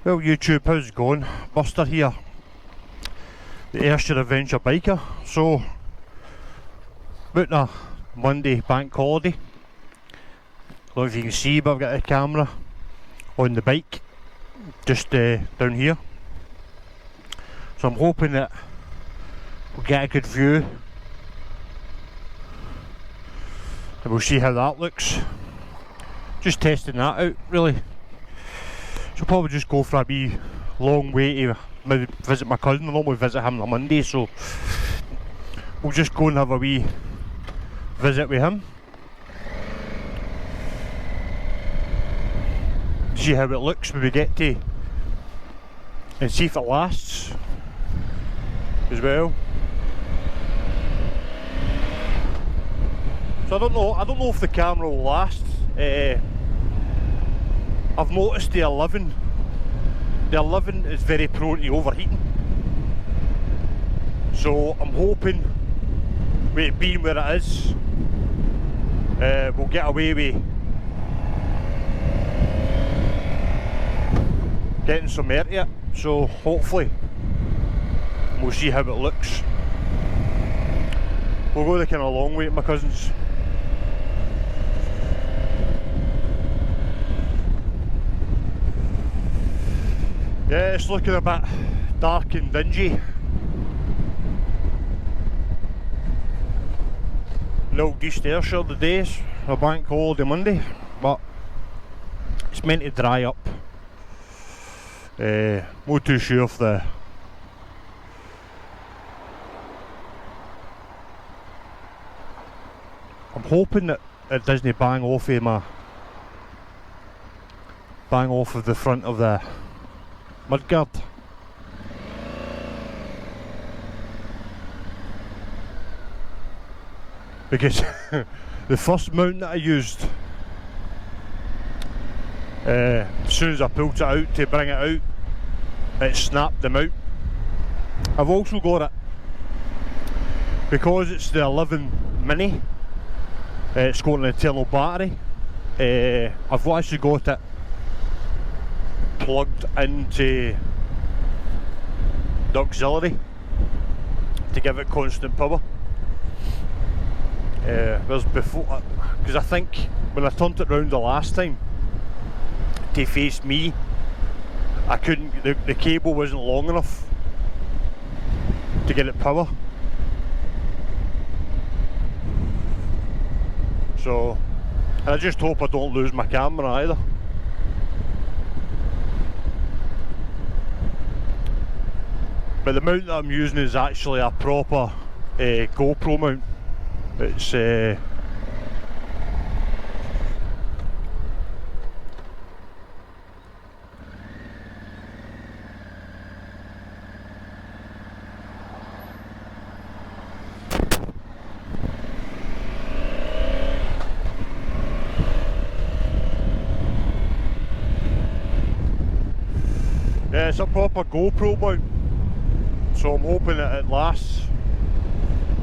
Well, YouTube, how's it going? Buster here, the Ayrshire Adventure Biker. So, about a Monday bank holiday. I don't know if you can see, but I've got a camera on the bike just down here. So I'm hoping that we'll get a good view and we'll see how that looks. Just testing that out, really. So probably just go for a wee long way to maybe visit my cousin. I normally visit him on a Monday, so we'll just go and have a wee visit with him. See how it looks when we get to, and see if it lasts as well. So I don't know if the camera will last. I've noticed the 11 is very prone to overheating, so I'm hoping with it being where it is, we'll get away with getting some air to it. So hopefully we'll see how it looks. We'll go the kind of long way to my cousin's. Yeah, it's looking a bit dark and dingy. No East Ayrshire today, it's a bank holiday Monday, but it's meant to dry up. Not too sure if I'm hoping that it doesn't bang off of the front of the mudguard. Because the first mount that I used, as soon as I pulled it out to bring it out, it snapped them out. I've also got it, because it's the 11 Mini, it's got an internal battery. I've actually got it plugged into the auxiliary to give it constant power. Whereas before, because I think when I turned it round the last time to face me, I couldn't, the cable wasn't long enough to get it power. So, and I just hope I don't lose my camera either. But the mount that I'm using is actually a proper GoPro mount. It's yeah, it's a proper GoPro mount. So I'm hoping that it lasts.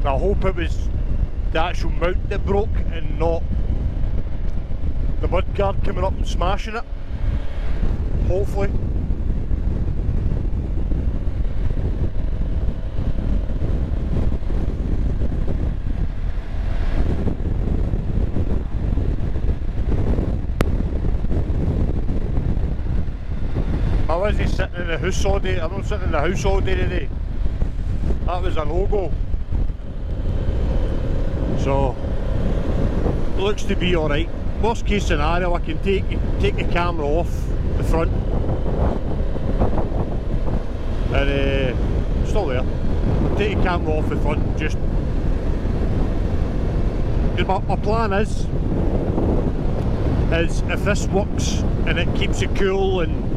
I hope it was the actual mount that broke and not the mudguard coming up and smashing it. Hopefully. I wasn't sitting in the house all day. I'm not sitting in the house all day today. That was a no-go. So, it looks to be alright. Worst case scenario, I can take the camera off the front. And it's still there. Take the camera off the front, just... Because my plan is if this works and it keeps it cool and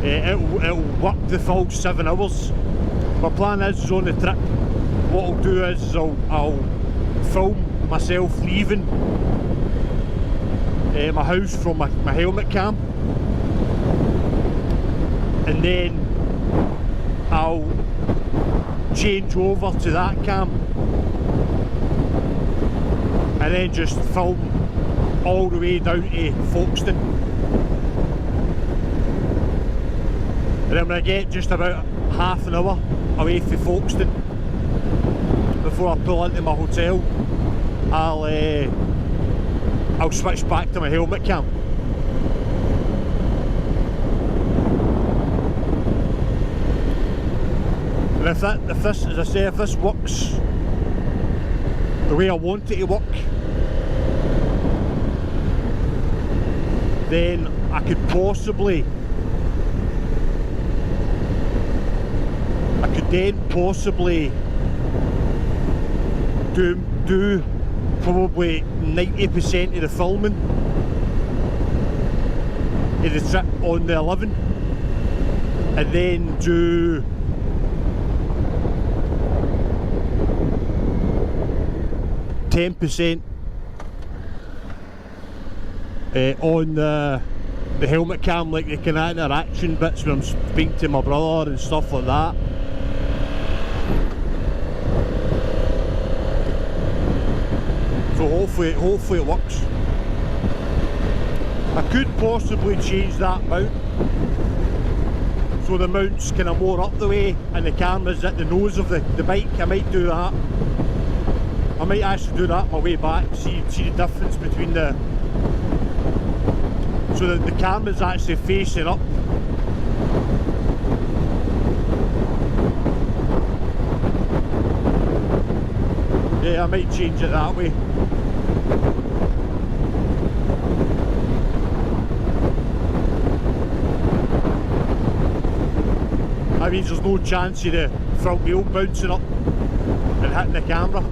it'll work the full 7 hours. My plan is on the trip, what I'll do is I'll film myself leaving my house from my helmet cam, and then I'll change over to that cam and then just film all the way down to Folkestone. then when I get just about half an hour away from Folkestone before I pull into my hotel, I'll switch back to my helmet cam. And if this, as I say, if this works the way I want it to work, then I could possibly do probably 90% of the filming of the trip on the 11, and then do %10 on the helmet cam, like the kind of interaction bits when I'm speaking to my brother and stuff like that. So hopefully it works. I could possibly change that mount, so the mount's kind of more up the way and the camera's at the nose of the bike. I might do that. I might actually do that on my way back, see the difference between the... so that the camera's actually facing up. Yeah, I might change it that way. That means there's no chance of the front wheel bouncing up and hitting the camera.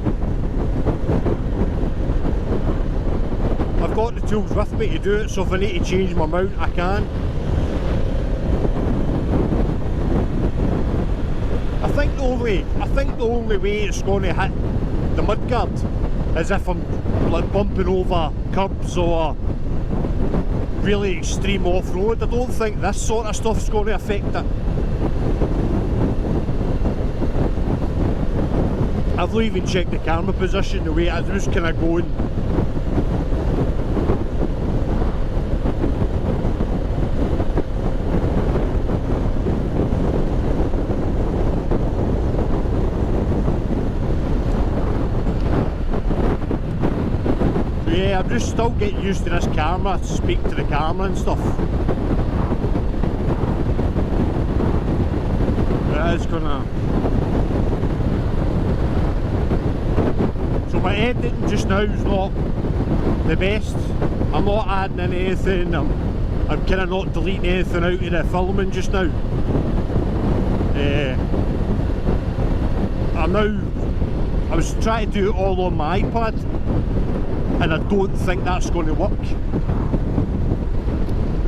I've got the tools with me to do it, so if I need to change my mount, I can. I think the only way it's going to hit the mudguard is if I'm like bumping over curbs or really extreme off-road. I don't think this sort of stuff's going to affect it. I've not even checked the camera position, the way I was kind of going. Yeah, I'm just still getting used to this camera, to speak to the camera and stuff. It is gonna... So my editing just now is not the best. I'm not adding in anything, I'm kind of not deleting anything out of the filming just now. I was trying to do it all on my iPad, and I don't think that's going to work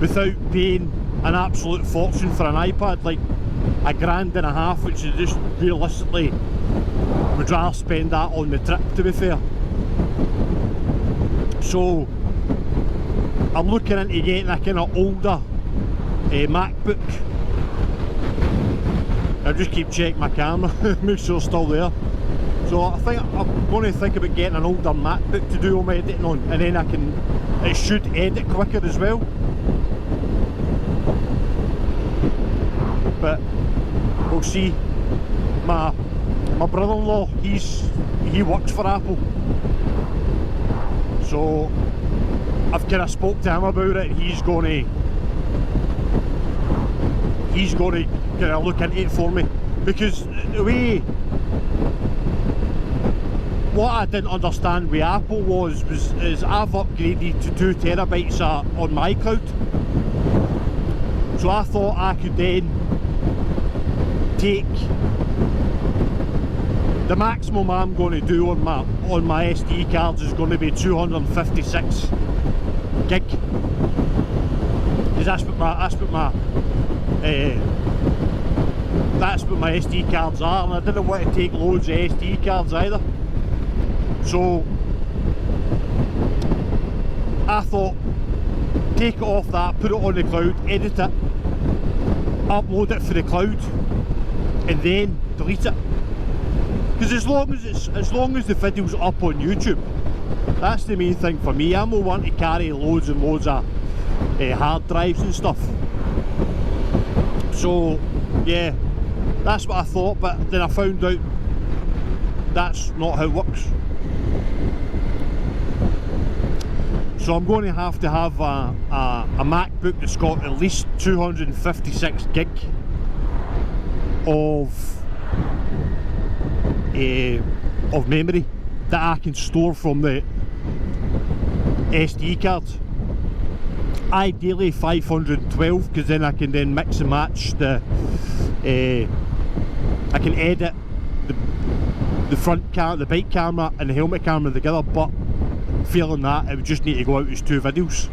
without paying an absolute fortune for an iPad, like £1.5 grand, which is just realistically, would rather spend that on the trip, to be fair. So I'm looking into getting a kind of older MacBook. I just keep checking my camera, make sure it's still there. So I think I'm going to think about getting an older MacBook to do all my editing on, and then it should edit quicker as well. But we'll see. My brother-in-law, he works for Apple, so I've kind of spoke to him about it. He's going to kind of look into it for me, because the way... What I didn't understand with Apple is I've upgraded to 2 terabytes on my cloud. So I thought I could then take the maximum I'm going to do on my SD cards is going to be 256 gig. Because that's what my SD cards are, and I didn't want to take loads of SD cards either. So I thought, take it off that, put it on the cloud, edit it, upload it for the cloud, and then delete it. Because as long as the video's up on YouTube, that's the main thing for me. I'm not wanting to carry loads and loads of hard drives and stuff. So yeah, that's what I thought, but then I found out that's not how it works. So I'm going to have a MacBook that's got at least 256 gig of memory that I can store from the SD card. Ideally 512, because then I can then mix and match the I can edit the front camera, the bike camera and the helmet camera together, but failing that it would just need to go out as 2 videos.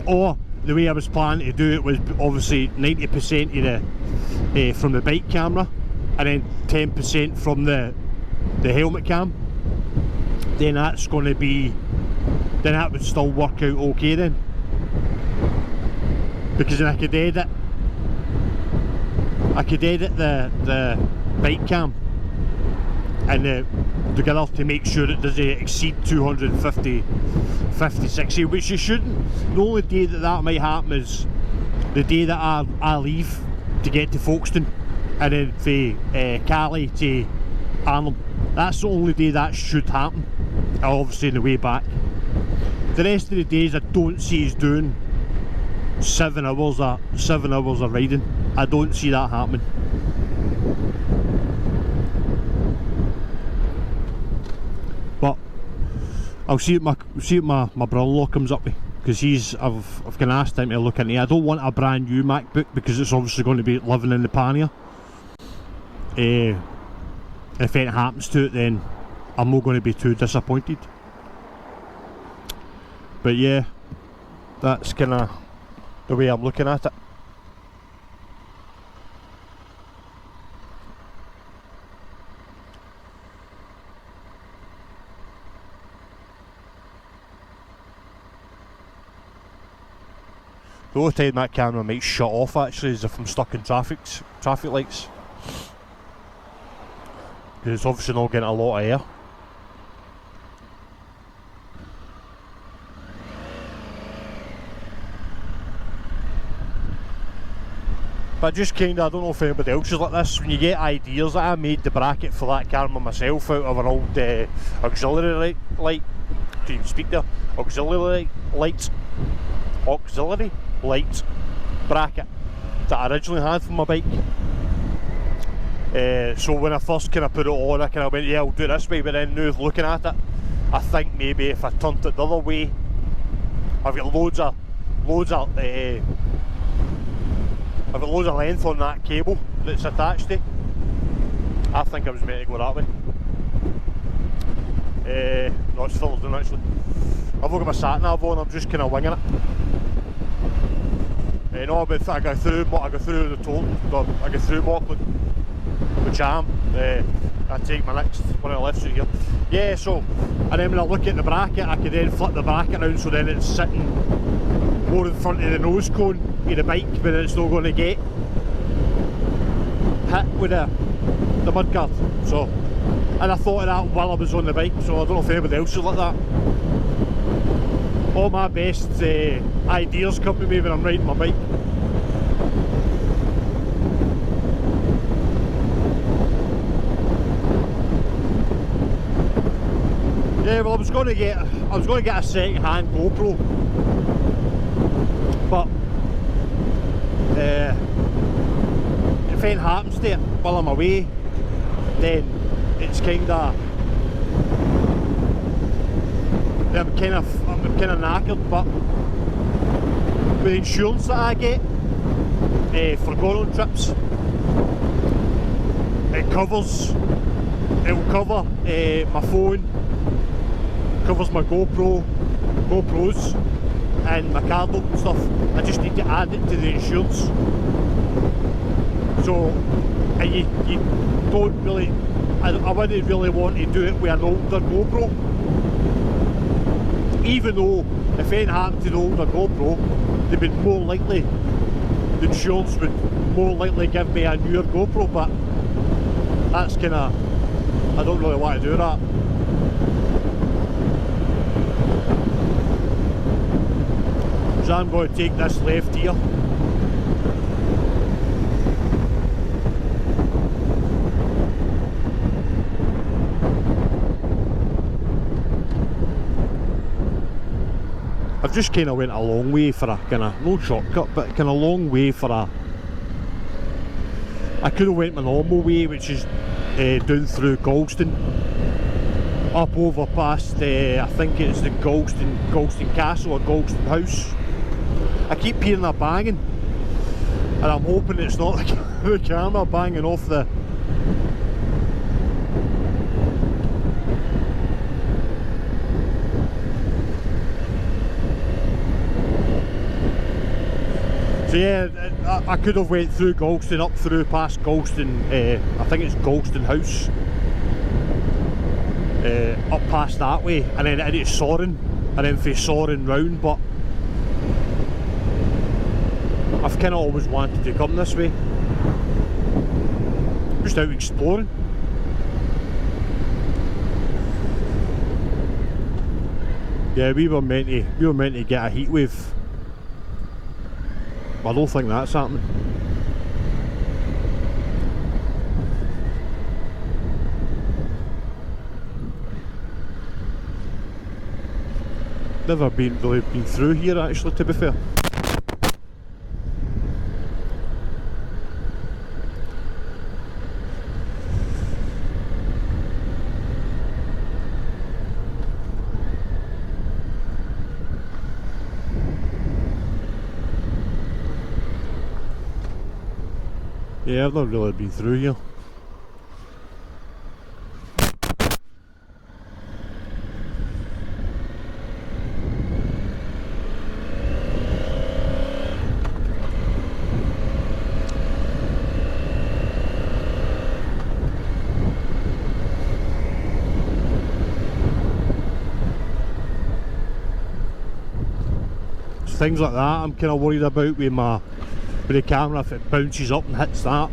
Or the way I was planning to do it was obviously 90% of the from the bike camera and then 10% from the helmet cam. Then that's going to be, then that would still work out okay then, because then I could edit the bike cam and together to make sure it doesn't exceed 256, which you shouldn't. The only day that might happen is the day that I leave to get to Folkestone, and then from Cali to Arnhem. That's the only day that should happen, obviously on the way back. The rest of the days I don't see us doing 7 hours of riding. I don't see that happening. But I'll see what my brother-in-law comes up with, because I've kind of asked him to look into it. I don't want a brand new MacBook because it's obviously going to be living in the pannier. If anything happens to it, then I'm not going to be too disappointed. But yeah, that's kind of the way I'm looking at it. The only time that camera might shut off actually is if I'm stuck in traffic lights, because it's obviously not getting a lot of air. But just kinda, I don't know if anybody else is like this, when you get ideas. I made the bracket for that camera myself out of an old auxiliary light. Can you speak there? Auxiliary light bracket that I originally had for my bike. So when I first kind of put it on, I kind of went, yeah, I'll do it this way. But then now looking at it, I think maybe if I turned it the other way, I've got loads of length on that cable that's attached to it. I think I was meant to go that way. No, it's further down actually. I've got my sat nav on, I'm just kind of winging it. No, but I go through the toll, I go through Auckland, which I am. I take my next one on the left side here. Yeah, so, and then when I look at the bracket, I can then flip the bracket around so then it's sitting more in front of the nose cone of the bike, but it's not going to get hit with the mudguard. So, and I thought of that while I was on the bike, so I don't know if anybody else is like that. All my best ideas come to me when I'm riding my bike. Yeah, well, I was going to get a second-hand GoPro, but if anything happens to it while I'm away, then it's kind of, I'm kind of knackered. But with the insurance that I get for going on trips, it'll cover my phone, covers my GoPros and my card and stuff. I just need to add it to the insurance. So, and you don't really, I wouldn't really want to do it with an older GoPro. Even though if anything happened to the older GoPro, they'd be more likely, the insurance would more likely give me a newer GoPro, but that's kind of, I don't really want to do that. So I'm going to take this left here I've just kind of went a long way for a kind of, no shortcut, but kind of long way for a, I could have went my normal way, which is down through Galston, up over past, I think it's the Galston Castle or Galston House. I keep hearing a banging, and I'm hoping it's not the camera banging off the... So yeah, I could have went through Galston, up through past Galston, I think it's Galston House, up past that way, and then into Soren, and then from Soren round, but I've kind of always wanted to come this way, just out exploring. Yeah, we were meant to get a heat wave. I don't think that's happening. Never really been through here actually, to be fair. Yeah, I've not really been through here. It's things like that I'm kind of worried about with the camera, if it bounces up and hits that.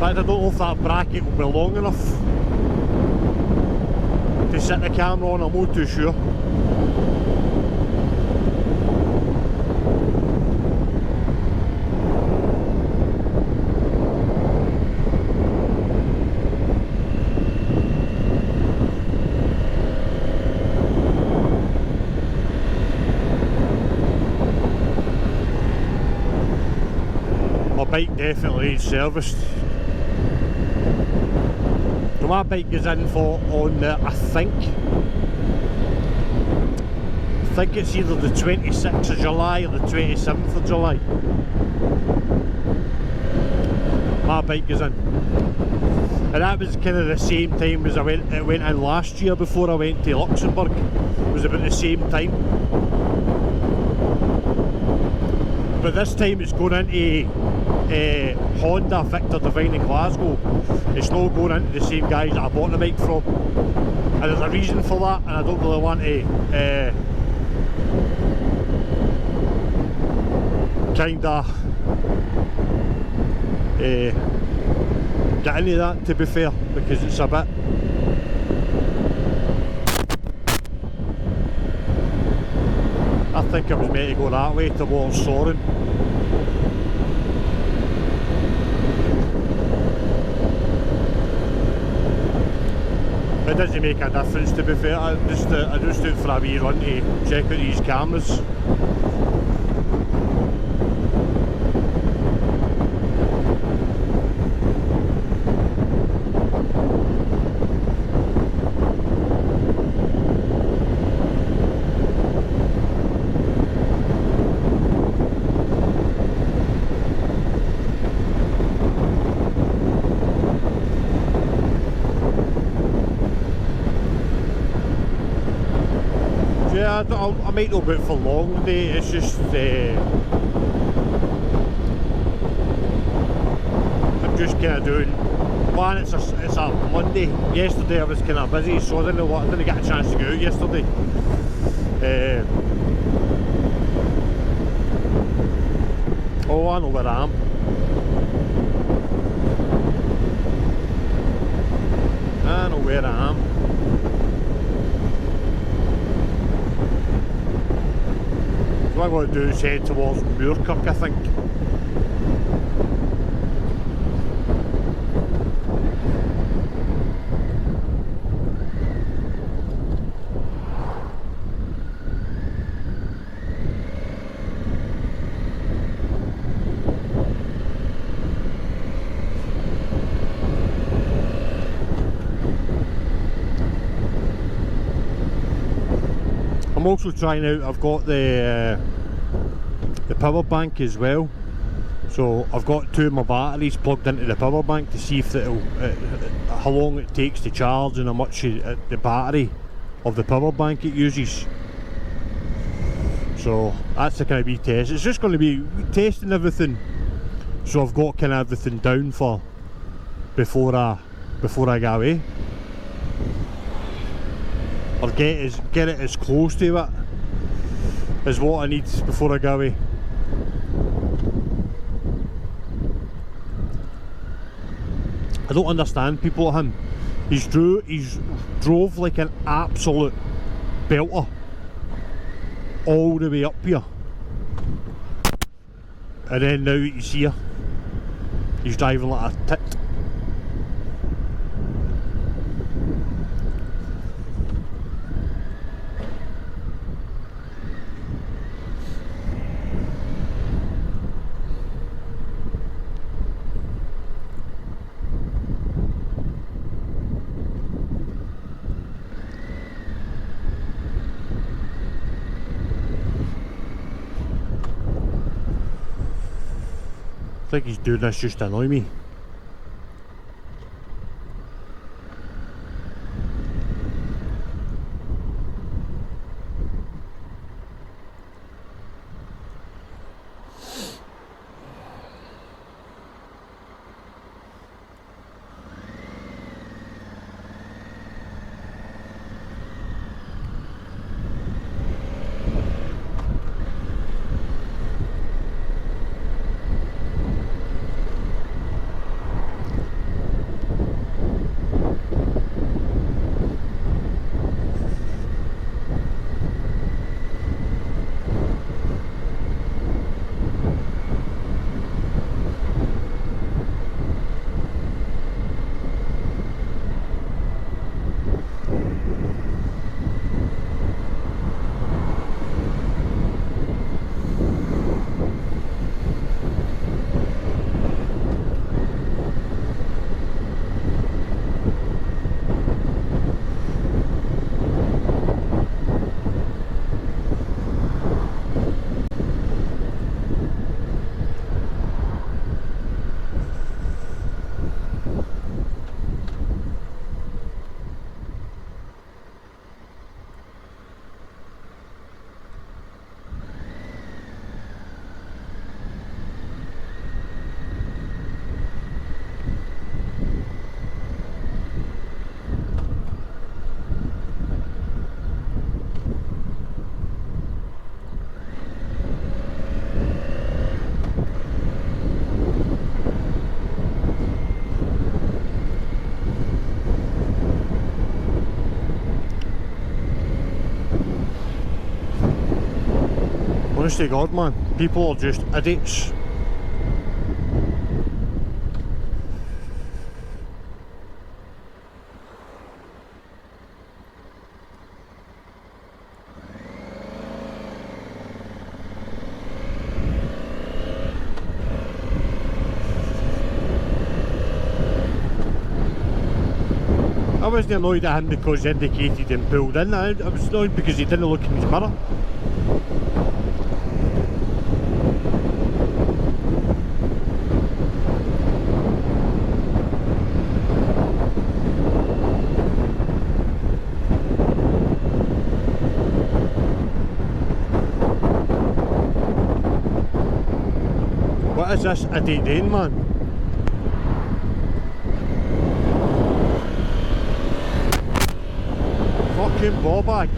I don't know if that bracket will be long enough to sit the camera on, I'm not too sure. My bike definitely needs serviced. My bike goes in for on the, I think it's either the 26th of July or the 27th of July. My bike goes in, and that was kind of the same time as it went in last year before I went to Luxembourg. It was about the same time, but this time it's going into Honda Victor Divine in Glasgow. It's not going into the same guys that I bought the bike from, and there's a reason for that, and I don't really want to kinda get into that, to be fair, because it's a bit I think I was meant to go that way towards Soren. It doesn't make a difference, to be fair. I just do it for a wee run to check out these cameras. Yeah, I might not be out for long today, it's just just kind of doing one. It's a Monday. Yesterday I was kind of busy, so I didn't get a chance to go out yesterday. Oh, I know where I am. I know where I am. So what I'm going to do is head towards Moorkirk, I think. I'm also trying out, I've got the power bank as well, so I've got two of my batteries plugged into the power bank to see if it'll, how long it takes to charge and how much the battery of the power bank it uses. So that's the kind of wee test. It's just going to be testing everything, so I've got kind of everything down for before I go away. Or get it as close to it as what I need before I go away. I don't understand people like him. He's drove like an absolute belter all the way up here, and then now he's here, he's driving like a tit. I think he's doing this just to annoy me. Honest to God, man, people are just idiots. I wasn't annoyed at him because he indicated and pulled in. I was annoyed because he didn't look in his mirror. What is this idiot doing, man? fucking ball bag.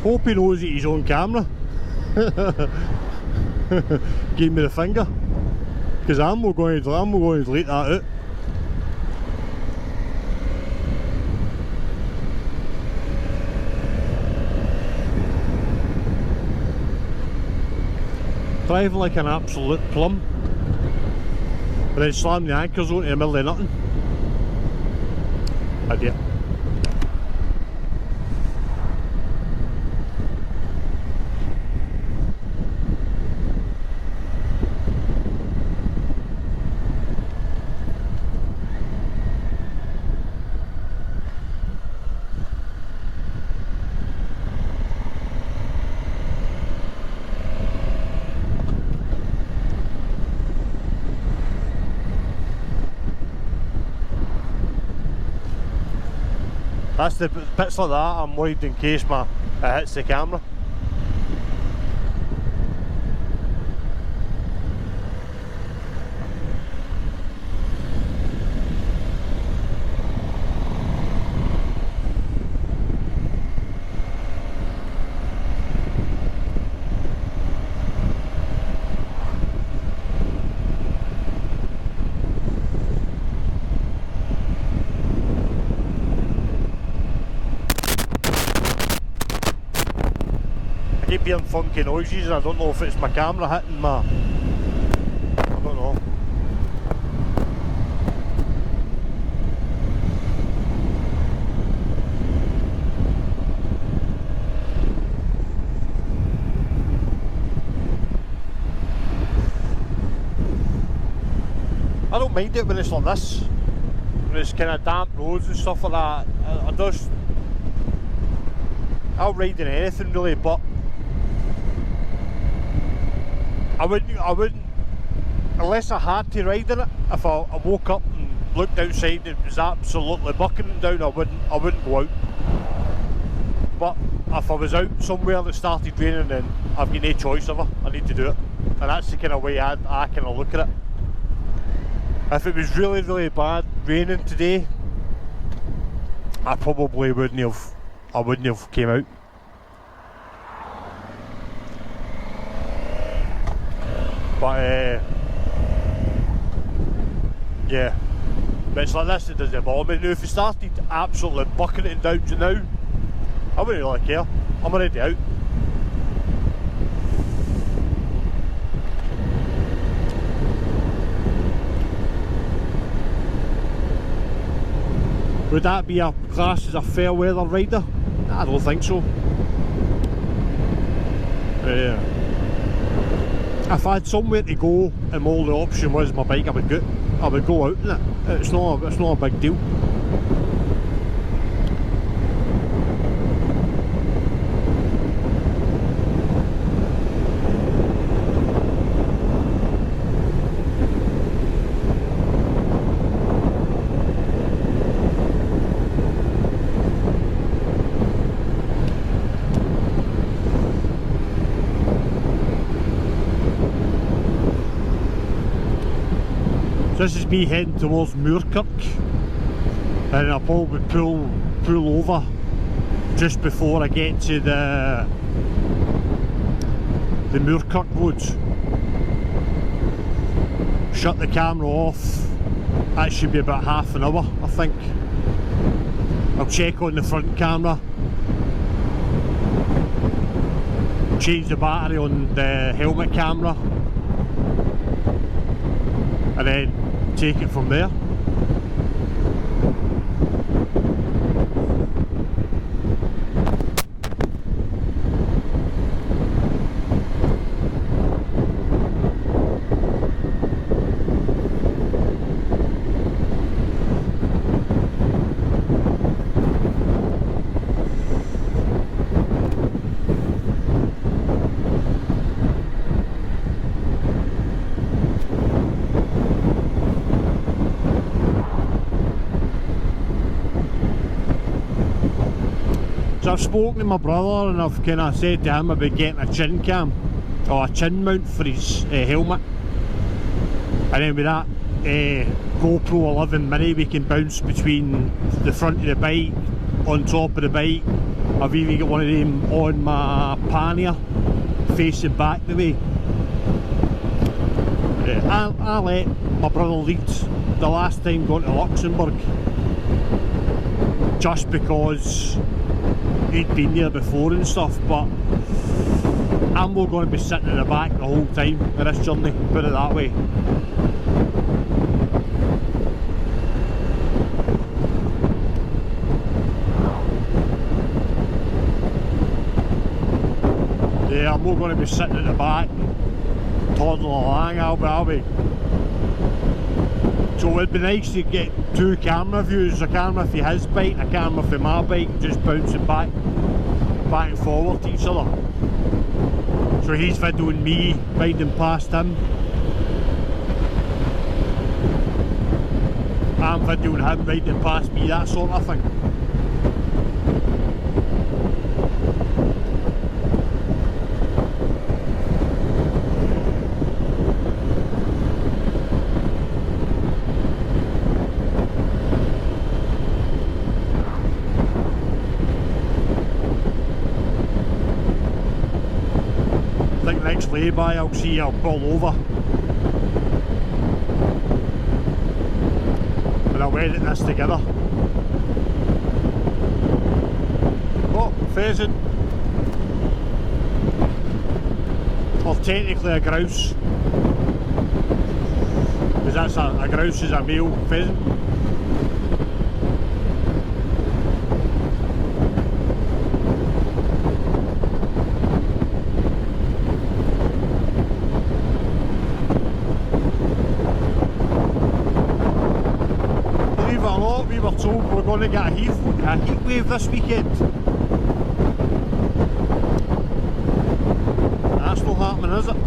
Hope he knows that he's on camera. Gave me the finger. Because I'm not going to delete that out. Driving like an absolute plum. And then slam the anchors on in the middle of nothing. Idiot. That's the bits like that I'm worried in case it hits the camera. I keep hearing funky noises and I don't know if it's my camera hitting my... I don't know. I don't mind it when it's like this, when it's kind of damp roads and stuff like that. I'll ride in anything really, but I wouldn't, unless I had to ride in it. If I woke up and looked outside and it was absolutely bucketing down, I wouldn't go out. But if I was out somewhere that started raining, then I've got no choice of it. I need to do it, and that's the kind of way I kind of look at it. If it was really, really bad raining today, I probably wouldn't have came out. But yeah, but it's like this that doesn't bother me. Now if it started absolutely bucketing down to now, I wouldn't really care. I'm already out. Would that be a class as a fair weather rider? I don't think so. If I had somewhere to go and all the option was my bike, I would go out in it. It's not a big deal. This is me heading towards Moorkirk, and I'll probably pull over just before I get to the Moorkirk road. Shut the camera off. That should be about half an hour, I think. I'll check on the front camera change the battery on the helmet camera and then take it from there. So I've spoken to my brother and I've kind of said to him about getting a chin cam or a chin mount for his helmet, and then with that GoPro 11 Mini we can bounce between the front of the bike, on top of the bike. I've even got one of them on my pannier facing back the way. I let my brother lead the last time going to Luxembourg just because he'd been there before and stuff, but I'm not going to be sitting in the back the whole time of this journey, put it that way. Yeah, I'm not going to be sitting in the back toddling along, I'll be. So it'd be nice to get two camera views, a camera for his bike, a camera for my bike, just bouncing back and forward to each other. So he's videoing me riding past him, I'm videoing him riding past me, that sort of thing. Next lay-by I'll see I'll pull over and I'll edit this together. Oh, pheasant. Or technically a grouse, because that's a grouse is a male pheasant. We were told we're going to get a heat wave this weekend. That's not happening, is it?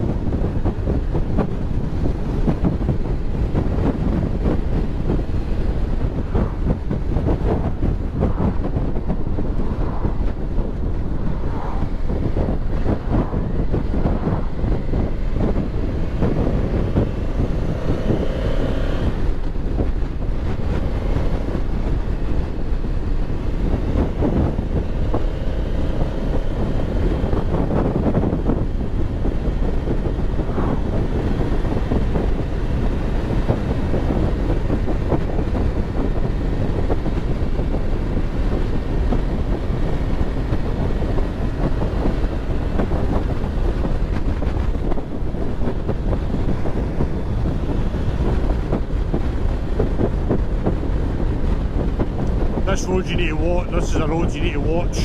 This road you need to watch, this is a road you need to watch.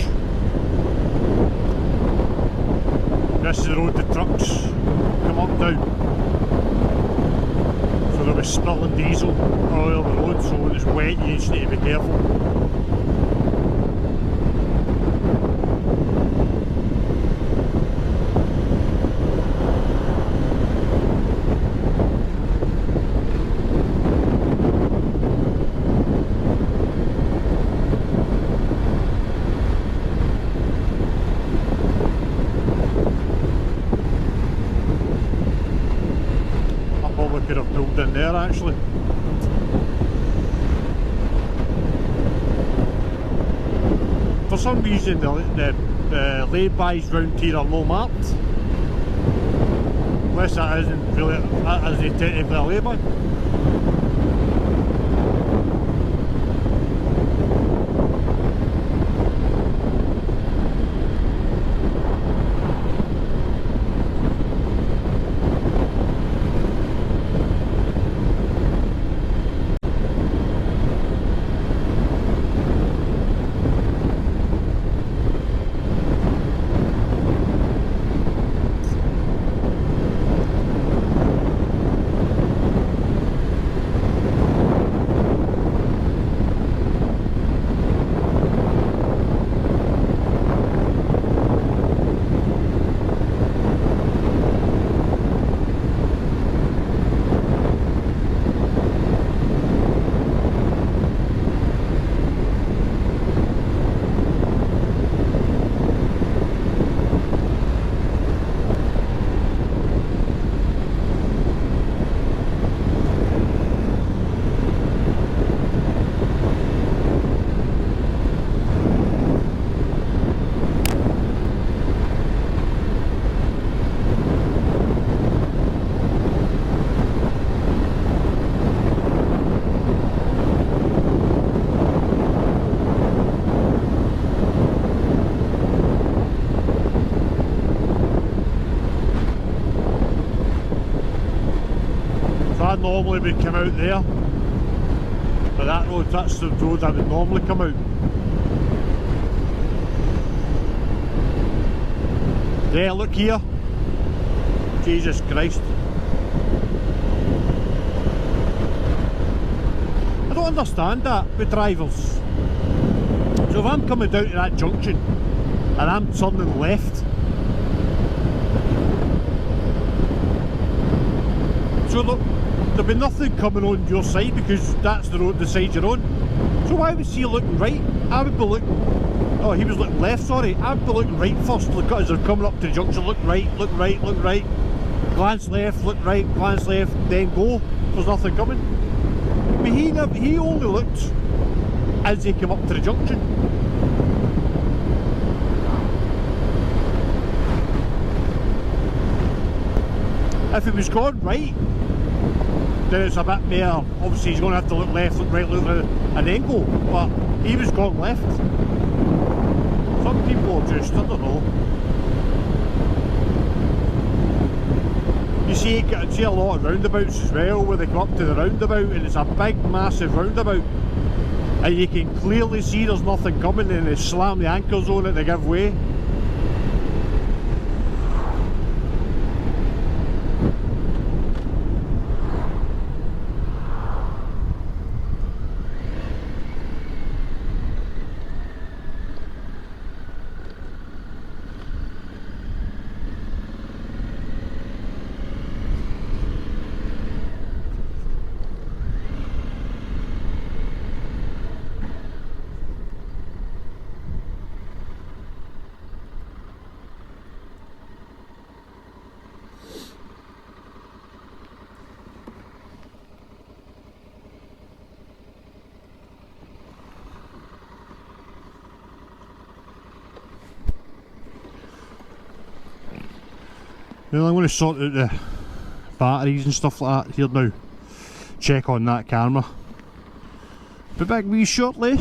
This is the road the trucks come up down. So they'll be spilling diesel all over the road, so when it's wet you just need to be careful. Could have pulled in there actually. For some reason the lay-bys round here are low marked. Unless that isn't really, that isn't technically a lay-by. normally would come out there. But that road, that's the road I would normally come out. Yeah, look here. Jesus Christ. I don't understand that with drivers. So if I'm coming down to that junction and I'm turning left, so look, there'll be nothing coming on your side because that's the road, the side you're on. So why was he looking right? I would be looking, oh, he was looking left, sorry. I would be looking right first, look as they're coming up to the junction, look right, look right, look right. Glance left, look right, glance left, then go. There's nothing coming. But he only looked as he came up to the junction. If it was going right, then it's a bit more, obviously he's going to have to look left, look right, look right, and then go. But he was going left. Some people just, I don't know. You see a lot of roundabouts as well where they come up to the roundabout and it's a big massive roundabout and you can clearly see there's nothing coming and they slam the anchors on it to give way. Well, I'm going to sort out the batteries and stuff like that here now. Check on that camera. Be back with you shortly.